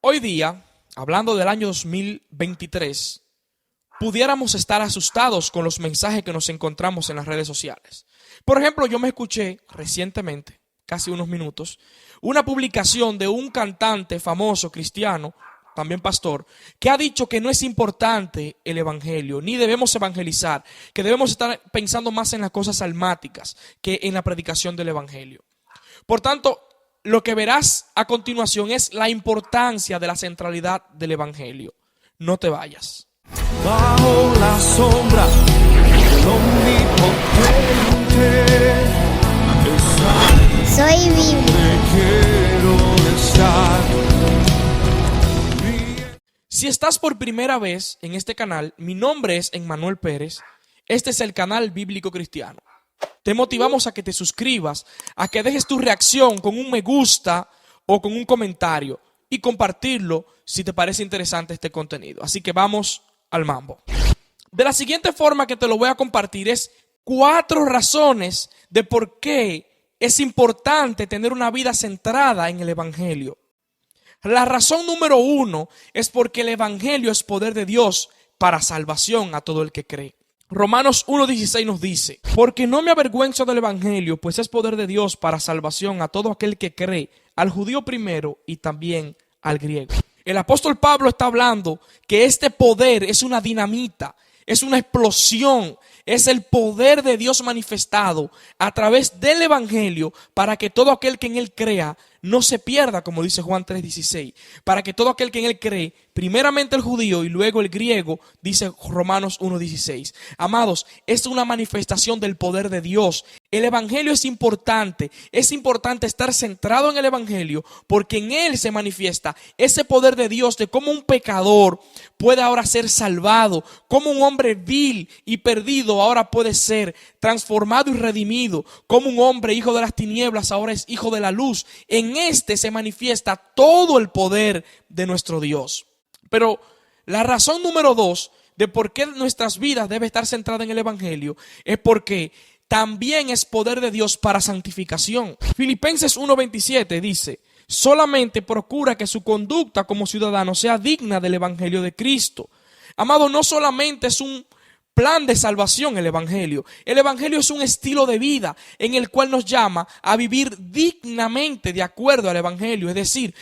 Hoy día, hablando del año 2023, pudiéramos estar asustados con los mensajes que nos encontramos en las redes sociales. Por ejemplo, yo me escuché recientemente, casi unos minutos, una publicación de un cantante famoso cristiano, también pastor, que ha dicho que no es importante el evangelio, ni debemos evangelizar, que debemos estar pensando más en las cosas almáticas que en la predicación del evangelio. Por tanto, lo que verás a continuación es la importancia de la centralidad del evangelio. No te vayas. Bajo la sombra del Omnipotente, Soy Biblia. quiero estar. Si estás por primera vez en este canal, mi nombre es Emmanuel Pérez. Este es el canal Bíblico Cristiano. Te motivamos a que te suscribas, a que dejes tu reacción con un me gusta o con un comentario y compartirlo si te parece interesante este contenido. Así que vamos al mambo. De la siguiente forma que te lo voy a compartir es 4 razones de por qué es importante tener una vida centrada en el evangelio. La razón número 1 es porque el evangelio es poder de Dios para salvación a todo el que cree. Romanos 1:16 nos dice: porque no me avergüenzo del evangelio, pues es poder de Dios para salvación a todo aquel que cree, al judío primero y también al griego. El apóstol Pablo está hablando que este poder es una dinamita, es una explosión, es el poder de Dios manifestado a través del evangelio para que todo aquel que en él crea no se pierda, como dice Juan 3:16, para que todo aquel que en él cree, primeramente el judío y luego el griego, dice Romanos 1:16. Amados, es una manifestación del poder de Dios. El evangelio es importante estar centrado en el evangelio porque en él se manifiesta ese poder de Dios de cómo un pecador puede ahora ser salvado, cómo un hombre vil y perdido ahora puede ser transformado y redimido, cómo un hombre hijo de las tinieblas ahora es hijo de la luz. En este se manifiesta todo el poder de nuestro Dios. Pero la razón número 2 de por qué nuestras vidas deben estar centradas en el evangelio es porque también es poder de Dios para santificación. Filipenses 1:27 dice: solamente procura que su conducta como ciudadano sea digna del evangelio de Cristo. Amado, no solamente es un plan de salvación el evangelio es un estilo de vida en el cual nos llama a vivir dignamente de acuerdo al evangelio. Es decir,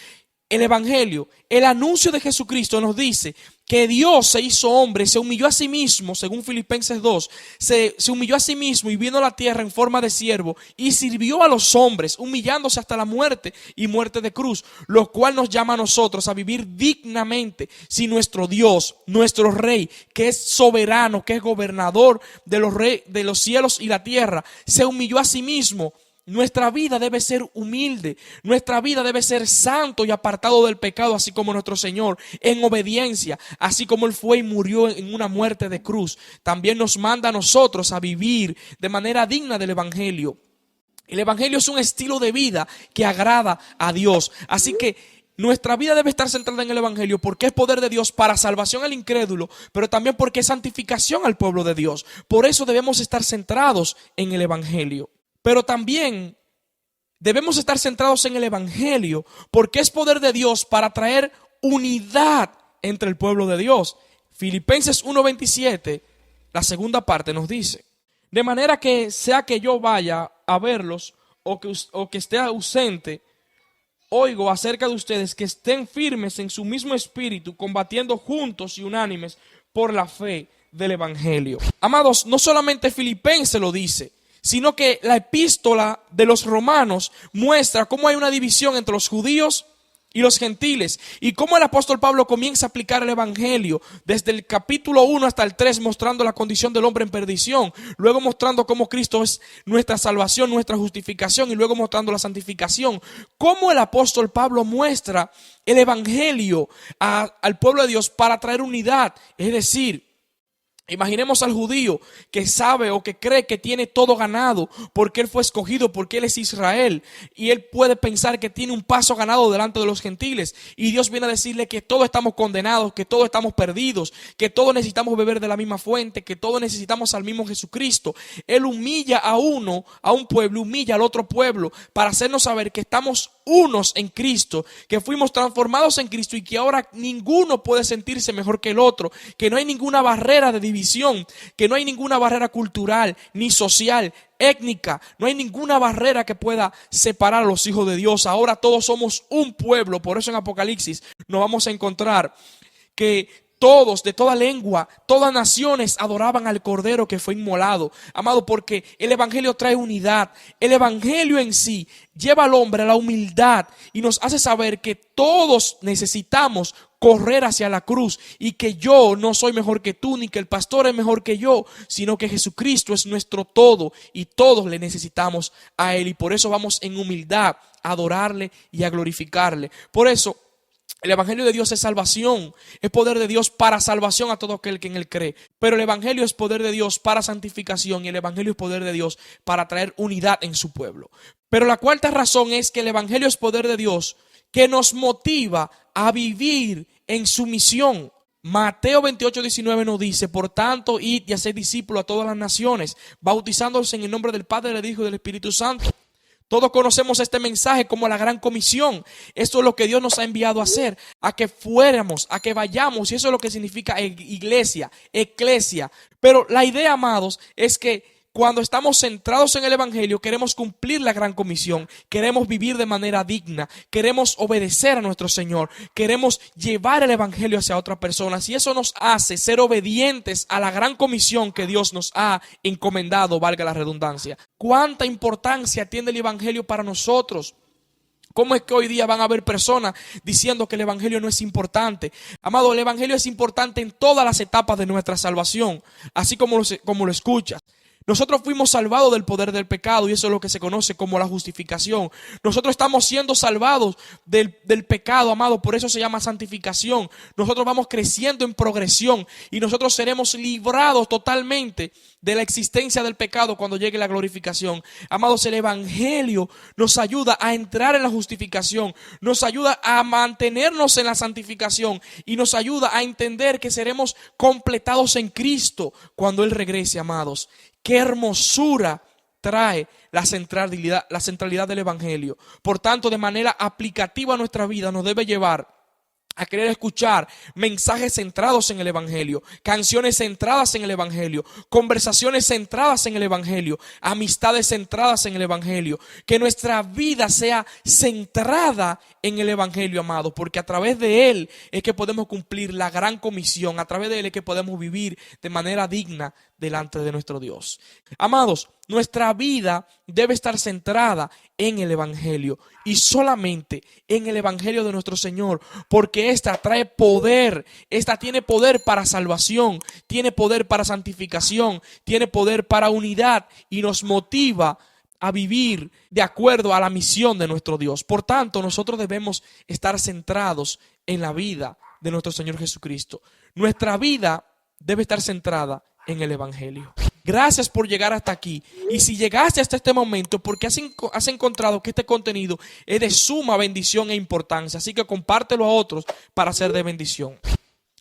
el evangelio, el anuncio de Jesucristo nos dice que Dios se hizo hombre, se humilló a sí mismo, según Filipenses 2, se humilló a sí mismo y vino a la tierra en forma de siervo y sirvió a los hombres, humillándose hasta la muerte y muerte de cruz, lo cual nos llama a nosotros a vivir dignamente si nuestro Dios, nuestro Rey, que es soberano, que es gobernador de los cielos y la tierra, se humilló a sí mismo. Nuestra vida debe ser humilde, nuestra vida debe ser santo y apartado del pecado, así como nuestro Señor, en obediencia, así como Él fue y murió en una muerte de cruz. También nos manda a nosotros a vivir de manera digna del evangelio. El evangelio es un estilo de vida que agrada a Dios, así que nuestra vida debe estar centrada en el evangelio porque es poder de Dios para salvación al incrédulo, pero también porque es santificación al pueblo de Dios. Por eso debemos estar centrados en el evangelio. Pero también debemos estar centrados en el evangelio porque es poder de Dios para traer unidad entre el pueblo de Dios. Filipenses 1:27, la segunda parte nos dice: de manera que sea que yo vaya a verlos o que esté ausente, oigo acerca de ustedes que estén firmes en su mismo espíritu, combatiendo juntos y unánimes por la fe del evangelio. Amados, no solamente Filipenses lo dice, sino que la epístola de los romanos muestra cómo hay una división entre los judíos y los gentiles y cómo el apóstol Pablo comienza a aplicar el evangelio desde el capítulo 1 hasta el 3, mostrando la condición del hombre en perdición, luego mostrando cómo Cristo es nuestra salvación, nuestra justificación, y luego mostrando la santificación. Cómo el apóstol Pablo muestra el evangelio al pueblo de Dios para traer unidad, es decir, Imaginemos al judío que sabe o que cree que tiene todo ganado porque él fue escogido, porque él es Israel, y él puede pensar que tiene un paso ganado delante de los gentiles, y Dios viene a decirle que todos estamos condenados, que todos estamos perdidos, que todos necesitamos beber de la misma fuente, que todos necesitamos al mismo Jesucristo. Él humilla a un pueblo, humilla al otro pueblo para hacernos saber que estamos unos en Cristo, que fuimos transformados en Cristo y que ahora ninguno puede sentirse mejor que el otro, que no hay ninguna barrera de división, que no hay ninguna barrera cultural ni social, étnica, no hay ninguna barrera que pueda separar a los hijos de Dios. Ahora todos somos un pueblo. Por eso en Apocalipsis nos vamos a encontrar que todos, de toda lengua, todas naciones adoraban al Cordero que fue inmolado. Amado, porque el Evangelio trae unidad. El Evangelio en sí lleva al hombre a la humildad y nos hace saber que todos necesitamos correr hacia la cruz, y que yo no soy mejor que tú, ni que el pastor es mejor que yo, sino que Jesucristo es nuestro todo y todos le necesitamos a Él, y por eso vamos en humildad a adorarle y a glorificarle. Por eso el Evangelio de Dios es salvación, es poder de Dios para salvación a todo aquel que en Él cree. Pero el Evangelio es poder de Dios para santificación, y el Evangelio es poder de Dios para traer unidad en su pueblo. Pero la cuarta razón es que el Evangelio es poder de Dios que nos motiva a vivir en sumisión. Mateo 28:19 nos dice: por tanto, id y haced discípulos a todas las naciones, bautizándolos en el nombre del Padre, del Hijo y del Espíritu Santo. Todos conocemos este mensaje como la gran comisión. Esto es lo que Dios nos ha enviado a hacer, a que fuéramos, a que vayamos, y eso es lo que significa iglesia, eclesia. Pero la idea, amados, es que cuando estamos centrados en el Evangelio, queremos cumplir la gran comisión, queremos vivir de manera digna, queremos obedecer a nuestro Señor, queremos llevar el Evangelio hacia otras personas, y eso nos hace ser obedientes a la gran comisión que Dios nos ha encomendado, valga la redundancia. ¿Cuánta importancia tiene el Evangelio para nosotros? ¿Cómo es que hoy día van a haber personas diciendo que el Evangelio no es importante? Amado, el Evangelio es importante en todas las etapas de nuestra salvación, así como lo escuchas. Nosotros fuimos salvados del poder del pecado, y eso es lo que se conoce como la justificación. Nosotros estamos siendo salvados del pecado, amado, por eso se llama santificación. Nosotros vamos creciendo en progresión, y nosotros seremos librados totalmente de la existencia del pecado cuando llegue la glorificación. Amados, el Evangelio nos ayuda a entrar en la justificación, nos ayuda a mantenernos en la santificación, y nos ayuda a entender que seremos completados en Cristo cuando Él regrese, amados. Qué hermosura trae la centralidad del Evangelio. Por tanto, de manera aplicativa a nuestra vida, nos debe llevar a querer escuchar mensajes centrados en el Evangelio, canciones centradas en el Evangelio, conversaciones centradas en el Evangelio, amistades centradas en el Evangelio. Que nuestra vida sea centrada en el Evangelio, amado, porque a través de él es que podemos cumplir la gran comisión, a través de él es que podemos vivir de manera digna delante de nuestro Dios. Amados, nuestra vida debe estar centrada en el Evangelio, y solamente en el Evangelio de nuestro Señor, porque esta trae poder, esta tiene poder para salvación, tiene poder para santificación, tiene poder para unidad, y nos motiva a vivir de acuerdo a la misión de nuestro Dios. Por tanto, nosotros debemos estar centrados en la vida de nuestro Señor Jesucristo. Nuestra vida debe estar centrada en el Evangelio. Gracias por llegar hasta aquí. Y si llegaste hasta este momento, porque has encontrado que este contenido es de suma bendición e importancia. Así que compártelo a otros para ser de bendición.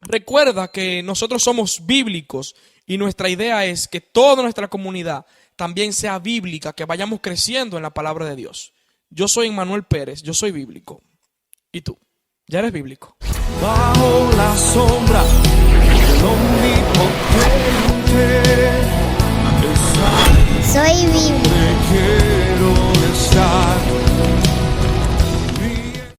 Recuerda que nosotros somos bíblicos, y nuestra idea es que toda nuestra comunidad también sea bíblica, que vayamos creciendo en la palabra de Dios. Yo soy Emmanuel Pérez, yo soy bíblico. ¿Y tú? ¿Ya eres bíblico? Bajo la sombra del Omnipotente, Soy bíblico. quiero estar.